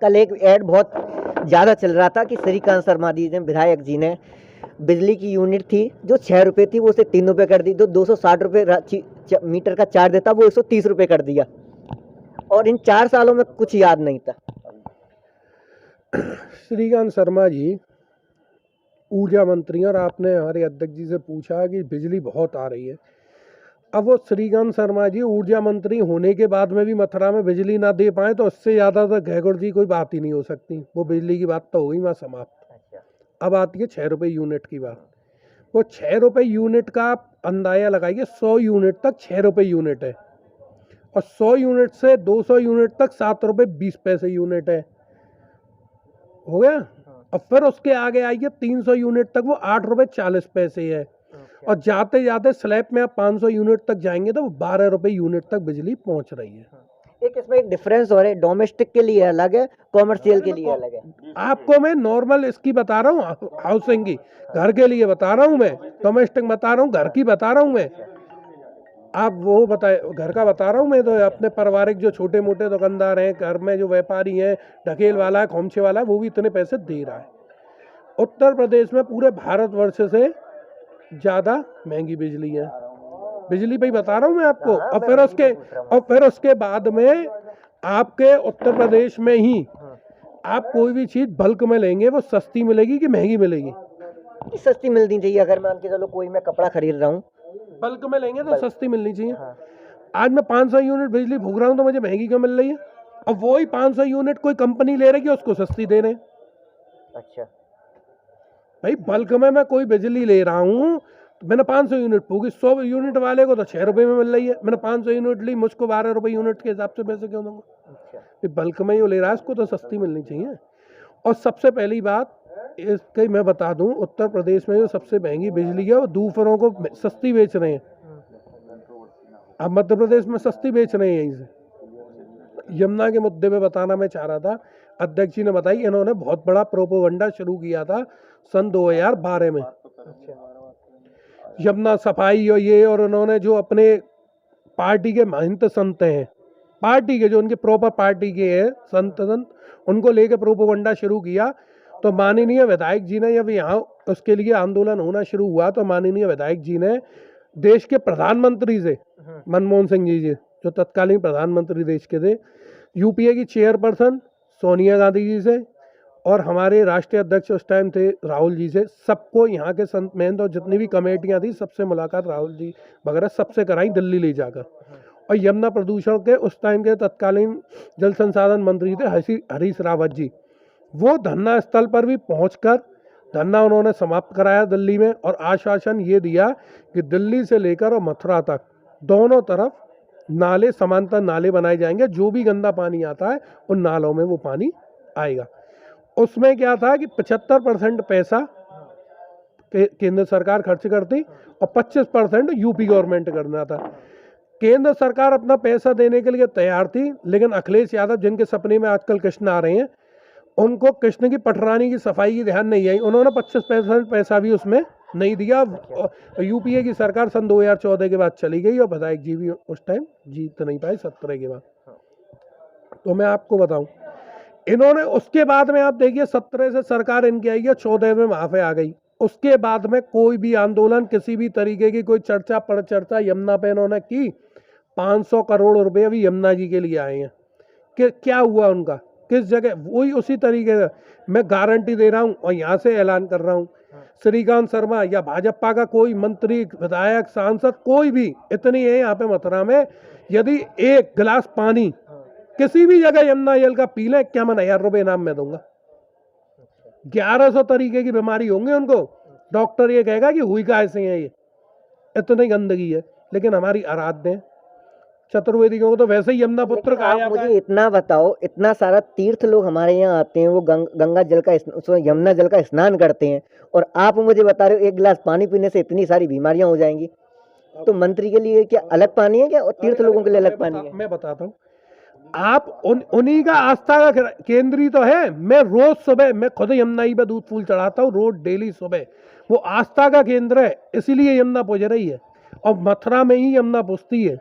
कल एक ऐड बहुत ज़्यादा चल रहा था कि श्रीकांत शर्मा जी ने, विधायक जी ने, बिजली की यूनिट थी जो 6 रुपए थी वो उसे 3 रुपए कर दी, जो 260 रुपए मीटर का चार्ज देता वो 130 रुपए कर दिया, और इन 4 सालों में कुछ याद नहीं था। श्रीकांत शर्मा जी ऊर्जा मंत्री, और आपने हमारे अध्यक्ष जी से पूछा कि बिजली बहुत आ रही है। अब वो श्रीकांत शर्मा जी ऊर्जा मंत्री होने के बाद में भी मथुरा में बिजली ना दे पाए तो उससे ज़्यादा तो घैगुड़ जी कोई बात ही नहीं हो सकती। वो बिजली की बात तो हो गई वहाँ समाप्त। अब आती है 6 रुपये यूनिट की बात। वो 6 रुपये यूनिट का आप अंदाजा लगाइए, 100 यूनिट तक 6 रुपये यूनिट है, और 100 यूनिट से 200 यूनिट तक 7 रुपये 20 पैसे यूनिट है, हो गया। और फिर उसके आगे आइए 300 यूनिट तक वो 8 रुपये 40 पैसे है, और जाते जाते स्लैब में आप 500 यूनिट तक जाएंगे तो वो 12 रुपये यूनिट तक बिजली पहुंच रही है। एक इसमें एक डिफरेंस हो रहा है, डोमेस्टिक के लिए अलग है, कॉमर्शियल के लिए अलग है। आपको मैं नॉर्मल इसकी बता रहा हूँ, हाउसिंग की, घर के लिए बता रहा हूँ मैं, डोमेस्टिक बता रहा हूँ, घर की बता रहा हूँ मैं। आप वो बताए, घर का बता रहा हूँ मैं, तो अपने पारिवारिक जो छोटे मोटे दुकानदार हैं, घर में जो व्यापारी हैं, ढकेल वाला है, खोमचे वाला है, वो भी इतने पैसे दे रहा है। उत्तर प्रदेश में पूरे भारतवर्ष से ज़्यादा महंगी बिजली है। बिजली पे ही बता रहा हूँ मैं आपको। और फिर उसके बाद में आपके उत्तर प्रदेश में ही आप कोई भी चीज़ बल्क में लेंगे वो सस्ती मिलेगी कि महंगी मिलेगी? सस्ती मिलनी चाहिए। अगर मान के चलो कोई मैं कपड़ा खरीद रहा हूँ, बल्क में लेंगे तो सस्ती मिलनी चाहिए। आज मैं 500 यूनिट बिजली फूक रहा हूँ तो मुझे महंगी क्यों मिल रही है? और वही 500 यूनिट कोई कंपनी ले रही है, उसको सस्ती दे रहे हैं। अच्छा भाई बल्क में मैं कोई बिजली ले रहा हूँ, तो मैंने 500 यूनिट फूकी, 100 यूनिट वाले को तो 6 रुपये में मिल रही है, मैंने 500 यूनिट ली, मुझको 12 रुपये यूनिट के हिसाब से पैसे क्यों दूंगा? बल्क में ही वो ले रहा है, उसको तो सस्ती मिलनी चाहिए। और सबसे पहली बात इसकी मैं बता दूं, उत्तर प्रदेश में जो सबसे महंगी बिजली है वो दूसरों को सस्ती बेच रहे हैं। अब मध्य प्रदेश में सस्ती बेच रहे हैं। यहीं से यमुना के मुद्दे पे बताना मैं चाह रहा था, अध्यक्ष जी ने बताई, इन्होंने बहुत बड़ा प्रोपोगंडा शुरू किया था सन 2012 में। यमुना सफाई और ये, और उन्होंने जो अपने पार्टी के महंत संत हैं, पार्टी के जो उनके प्रॉपर पार्टी के हैं संत उनको लेके प्रोपोगंडा शुरू किया। तो माननीय विधायक जी ने, जब यहाँ उसके लिए आंदोलन होना शुरू हुआ, तो माननीय विधायक जी ने देश के प्रधानमंत्री से, मनमोहन सिंह जी जो तत्कालीन प्रधानमंत्री देश के थे, यूपीए की चेयरपर्सन सोनिया गांधी जी से, और हमारे राष्ट्रीय अध्यक्ष उस टाइम थे राहुल जी से, सबको यहाँ के संत महंत और जितनी भी कमेटियाँ थी सबसे मुलाकात राहुल जी वगैरह सबसे कराई दिल्ली ले जाकर। और यमुना प्रदूषण के उस टाइम के तत्कालीन जल संसाधन मंत्री थे हरीश रावत जी, वो धरना स्थल पर भी पहुंचकर धरना उन्होंने समाप्त कराया दिल्ली में, और आश्वासन ये दिया कि दिल्ली से लेकर और मथुरा तक दोनों तरफ नाले, समांतर नाले बनाए जाएंगे, जो भी गंदा पानी आता है उन नालों में वो पानी आएगा। उसमें क्या था कि 75% पैसा केंद्र सरकार खर्च करती और 25% यूपी गवर्नमेंट करना था। केंद्र सरकार अपना पैसा देने के लिए तैयार थी, लेकिन अखिलेश यादव, जिनके सपने में आजकल कृष्ण आ रहे हैं, उनको कृष्ण की पटरानी की सफाई की ध्यान नहीं आई, उन्होंने 25% पैसा भी उसमें नहीं दिया। यूपीए की सरकार सन 2014 के बाद चली गई, और विधायक जी भी उस टाइम जीत नहीं पाए 17 के बाद। तो मैं आपको बताऊं, इन्होंने उसके बाद में आप देखिए 17 से सरकार इनकी आई है, 14 में माफे आ गई। उसके बाद में कोई भी आंदोलन, किसी भी तरीके की कोई चर्चा परचर्चा यमुना पे इन्होंने की। 500 करोड़ रुपए अभी यमुना जी के लिए आए हैं कि क्या हुआ उनका, किस जगह? वही उसी तरीके से मैं गारंटी दे रहा हूं और यहाँ से ऐलान कर रहा हूं, श्रीकांत शर्मा या भाजपा का कोई मंत्री, विधायक, सांसद कोई भी इतनी है यहाँ पे मथुरा में, यदि एक गिलास पानी किसी भी जगह यमुना जल का पी लें, क्या मैं 1000 रुपये इनाम में दूंगा। 1100 तरीके की बीमारी होंगे उनको, डॉक्टर ये कहेगा कि हुई का ऐसे है, ये इतनी गंदगी है। लेकिन हमारी आराध्य चतुर्वेदियों को तो वैसे ही यमुना पुत्र कहा जाता है। मुझे इतना बताओ, इतना सारा तीर्थ लोग हमारे यहाँ आते हैं, वो गंगा जल का, यमुना जल का स्नान करते हैं, और आप मुझे बता रहे हो एक गिलास पानी पीने से इतनी सारी बीमारियां हो जाएंगी। तो मंत्री के लिए क्या अलग पानी है क्या, और तीर्थ लोगों के लिए अलग पानी है? मैं बताता हूँ, आप उन्हीं का आस्था का केंद्र तो है। मैं रोज सुबह, मैं खुद यमुना ही पे दूध फूल चढ़ाता हूँ रोज, डेली सुबह। वो आस्था का केंद्र है, इसीलिए यमुना पुज रही है। और मथुरा में ही यमुना पुजती है,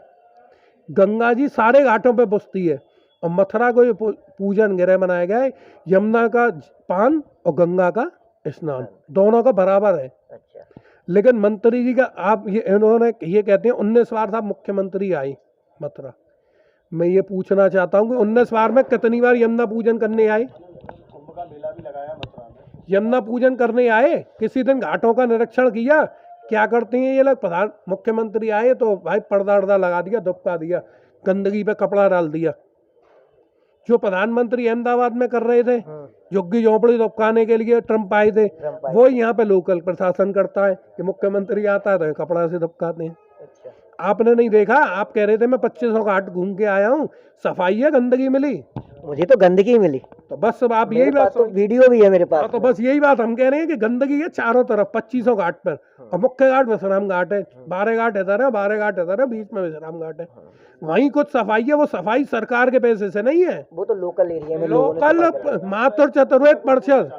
गंगा जी सारे घाटों पे पुजती है। और मथुरा को ये पूजन ग्रह बनाया गया है। यमुना का पान और गंगा का स्नान दोनों का बराबर है। अच्छा। लेकिन मंत्री जी का आप ये इन्होंने ये कहते हैं 19 बार था मुख्यमंत्री आई मथुरा। मैं ये पूछना चाहता हूँ कि 19 बार में कितनी बार यमुना पूजन करने आए? कुंभ का मेला भी लगाया मथुरा में। यमुना पूजन करने आए? किसी दिन घाटों का निरीक्षण किया? क्या करते हैं ये लोग? प्रधान मुख्यमंत्री आए तो भाई पर्दा वर्दा लगा दिया, दुबका दिया, गंदगी पे कपड़ा डाल दिया। जो प्रधानमंत्री अहमदाबाद में कर रहे थे, झुग्गी झोंपड़ी दुबकाने के लिए ट्रम्प आए थे, वो यहाँ पे लोकल प्रशासन करता है कि मुख्यमंत्री आता है तो कपड़ा से दुबकाते हैं। अच्छा। आपने नहीं देखा? आप कह रहे थे मैं 2500 घाट घूम के आया हूँ, सफाई है गंदगी मिली? मुझे तो गंदगी मिली। तो बस अब आप मेरे यही पास बात तो वीडियो भी है मेरे पास। हाँ, तो बस यही बात हम कह रहे हैं कि गंदगी है चारों तरफ 2500 घाट पर। और मुख्य घाट विश्राम घाट है, 12 घाट इधर है, 12 घाट इधर है, बीच में विश्राम घाट है। वहीं कुछ सफाई है, वो सफाई सरकार के पैसे से नहीं है, वो तो लोकल एरिया में लोगों ने लोकल सफाई कराई। माथुर चतुर्वेद परिषद,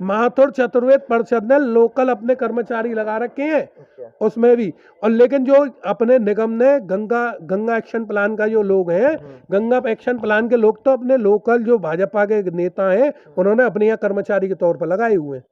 माथुर चतुर्वेद परिषद ने लोकल अपने कर्मचारी लगा रखे हैं अच्छा। उसमें भी। और लेकिन जो अपने निगम ने गंगा एक्शन प्लान का जो लोग हैं, गंगा एक्शन प्लान के लोग तो अपने लोकल जो भाजपा के नेता हैं उन्होंने अपने यहाँ कर्मचारी के तौर पर लगाए हुए हैं।